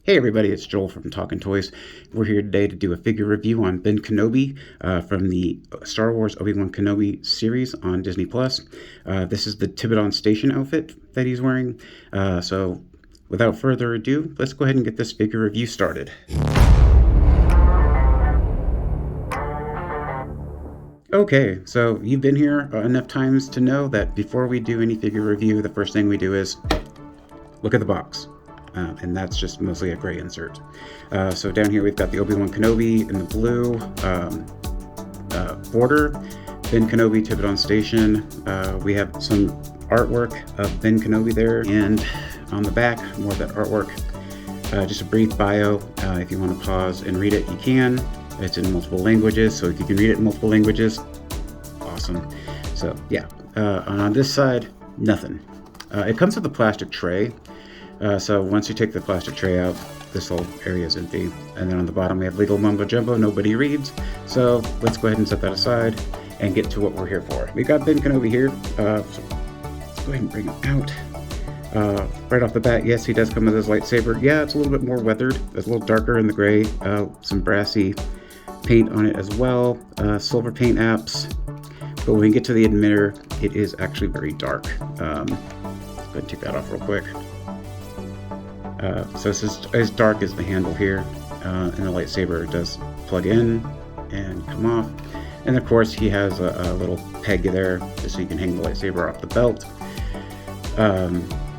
Hey everybody, it's Joel from Talking Toys. We're here today to do a figure review on Ben Kenobi from the Star Wars Obi-Wan Kenobi series on Disney+. This is the Tibidon Station outfit that he's wearing. So without further ado, let's go ahead and get this figure review started. Okay, so you've been here enough times to know that before we do any figure review, the first thing we do is look at the box. And that's just mostly a gray insert. So down here we've got the Obi-Wan Kenobi in the blue border, Ben Kenobi Tibidon Station. We have some artwork of Ben Kenobi there, and on the back, more of that artwork. Just a brief bio. If you want to pause and read it, you can. It's in multiple languages, so if you can read it in multiple languages, awesome. So yeah, on this side, nothing. It comes with a plastic tray. So once you take the plastic tray out, this whole area is empty. And then on the bottom we have legal mumbo jumbo, nobody reads. So let's go ahead and set that aside and get to what we're here for. We got Ben Kenobi here. So let's go ahead and bring him out. Right off the bat, yes, he does come with his lightsaber. Yeah, it's a little bit more weathered. It's a little darker in the gray. Some brassy paint on it as well. Silver paint apps. But when we get to the emitter, it is actually very dark. Let's go ahead and take that off real quick. So it's as dark as the handle here, and the lightsaber does plug in and come off. And of course he has a little peg there just so you can hang the lightsaber off the belt.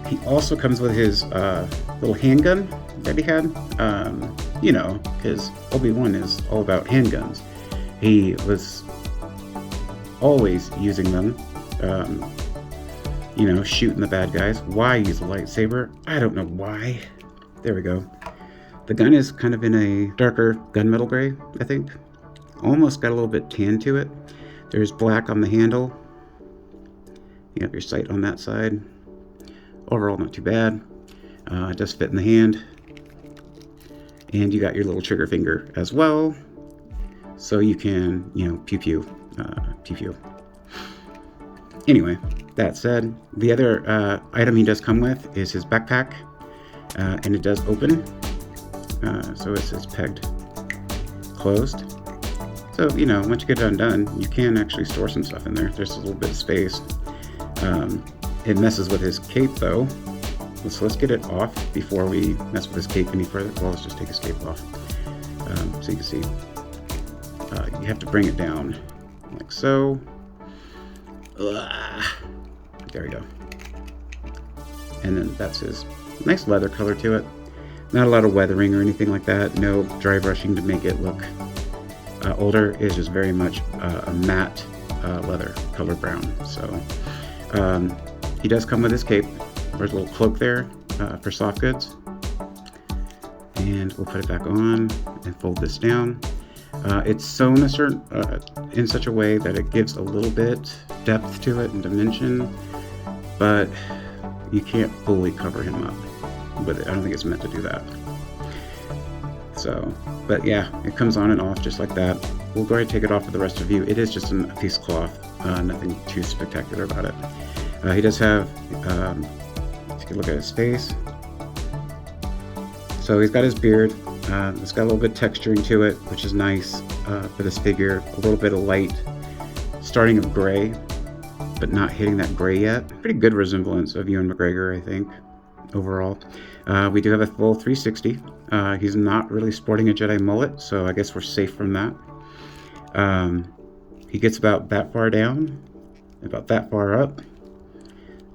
He also comes with his little handgun that he had. You know, because Obi-Wan is all about handguns. He was always using them, you know, shooting the bad guys. Why use a lightsaber? I don't know why. There we go. The gun is kind of in a darker gunmetal gray, I think. Almost got a little bit tan to it. There's black on the handle. You have your sight on that side. Overall, not too bad. It does fit in the hand. And you got your little trigger finger as well. So you can, you know, pew pew. Pew pew. Anyway, that said, the other item he does come with is his backpack, and it does open, so it's pegged closed. So, you know, once you get it undone, you can actually store some stuff in there. There's a little bit of space. It messes with his cape though, so let's get it off before we mess with his cape any further. Well, let's just take his cape off, so you can see. You have to bring it down like so. There we go. And then that's his nice leather color to it. Not a lot of weathering or anything like that. No dry brushing to make it look older. It's just very much a matte leather color brown. So he does come with his cape. There's a little cloak there for soft goods. And we'll put it back on and fold this down. It's sewn in such a way that it gives a little bit depth to it and dimension, but you can't fully cover him up with it. I don't think it's meant to do that. So, but yeah, it comes on and off just like that. We'll go ahead and take it off for the rest of you. It is just a piece of cloth, nothing too spectacular about it. He does have, take a look at his face. So he's got his beard. It's got a little bit of texturing to it, which is nice for this figure. A little bit of light, starting of gray, but not hitting that gray yet. Pretty good resemblance of Ewan McGregor, I think, overall. We do have a full 360. He's not really sporting a Jedi mullet, so I guess we're safe from that. He gets about that far down, about that far up,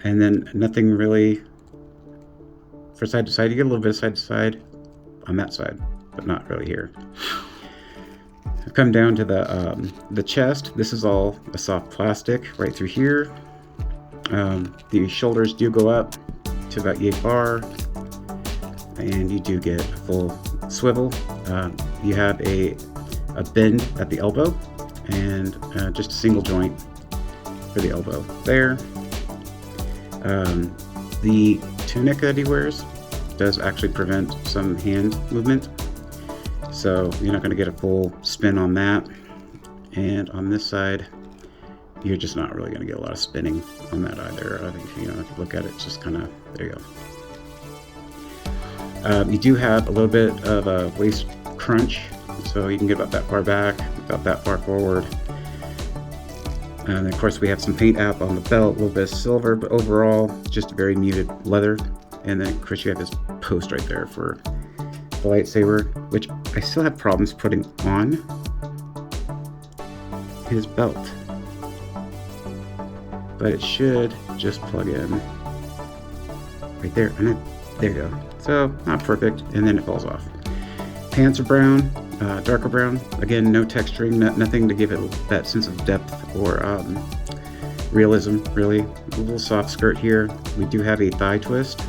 and then nothing really for side to side. You get a little bit of side to side on that side, but not really here. Come down to the chest. This is all a soft plastic right through here. The shoulders do go up to about yay far, and you do get a full swivel. You have a bend at the elbow, and just a single joint for the elbow there. The tunic that he wears does actually prevent some hand movement, so you're not going to get a full spin on that. And on this side, you're just not really going to get a lot of spinning on that either. I think, you know, if you look at it, it's just kind of, there you go. You do have a little bit of a waist crunch, so you can get about that far back, about that far forward. And of course we have some paint app on the belt, a little bit of silver, but overall just a very muted leather. And then of course you have this post right there for the lightsaber, which I still have problems putting on his belt. But it should just plug in right there. And there you go. So not perfect, and then it falls off. Pants are brown, darker brown. Again, no texturing, nothing to give it that sense of depth or realism, really. A little soft skirt here. We do have a thigh twist,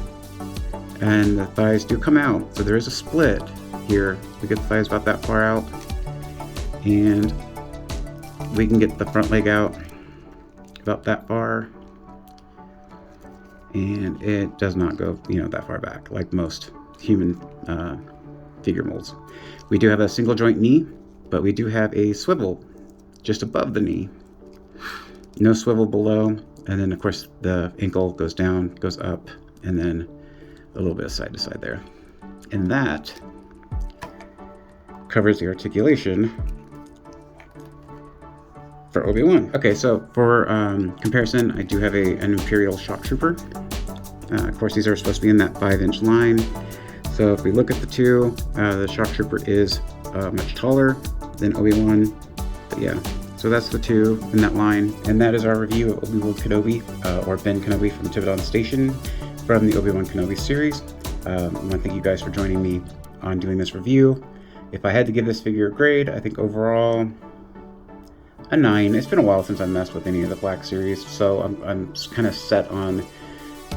and the thighs do come out. So there is a split here. We get the thighs about that far out, and we can get the front leg out about that far. And it does not go, that far back like most human figure molds. We do have a single joint knee, but we do have a swivel just above the knee. No swivel below, and then of course the ankle goes down, goes up, and then a little bit of side to side there. And that covers the articulation for Obi-Wan. Okay, so for comparison, I do have an Imperial Shock Trooper. Of course, these are supposed to be in that 5-inch line. So if we look at the two, the Shock Trooper is much taller than Obi-Wan. But yeah, so that's the two in that line. And that is our review of Obi-Wan Kenobi, or Ben Kenobi from Tibidon Station, from the Obi-Wan Kenobi series. I want to thank you guys for joining me on doing this review. If I had to give this figure a grade, I think overall a 9. It's been a while since I messed with any of the Black series, so I'm kind of set on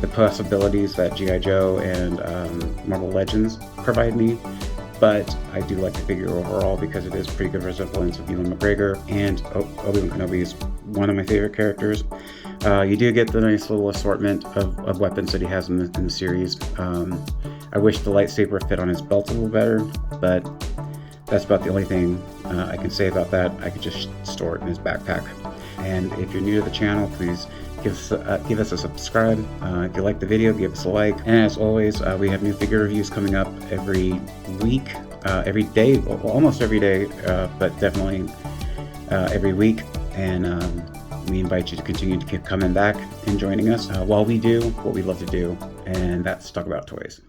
the possibilities that G.I. Joe and Marvel Legends provide me. But I do like the figure overall because it is pretty good resemblance of Ewan McGregor, and Obi-Wan Kenobi is one of my favorite characters. You do get the nice little assortment of weapons that he has in the series. I wish the lightsaber fit on his belt a little better, but that's about the only thing I can say about that. I could just store it in his backpack. And if you're new to the channel, please give us a subscribe. If you like the video, give us a like. And as always, we have new figure reviews coming up every week, every day, almost every day, but definitely every week. And we invite you to continue to keep coming back and joining us while we do what we love to do, and that's talk about toys.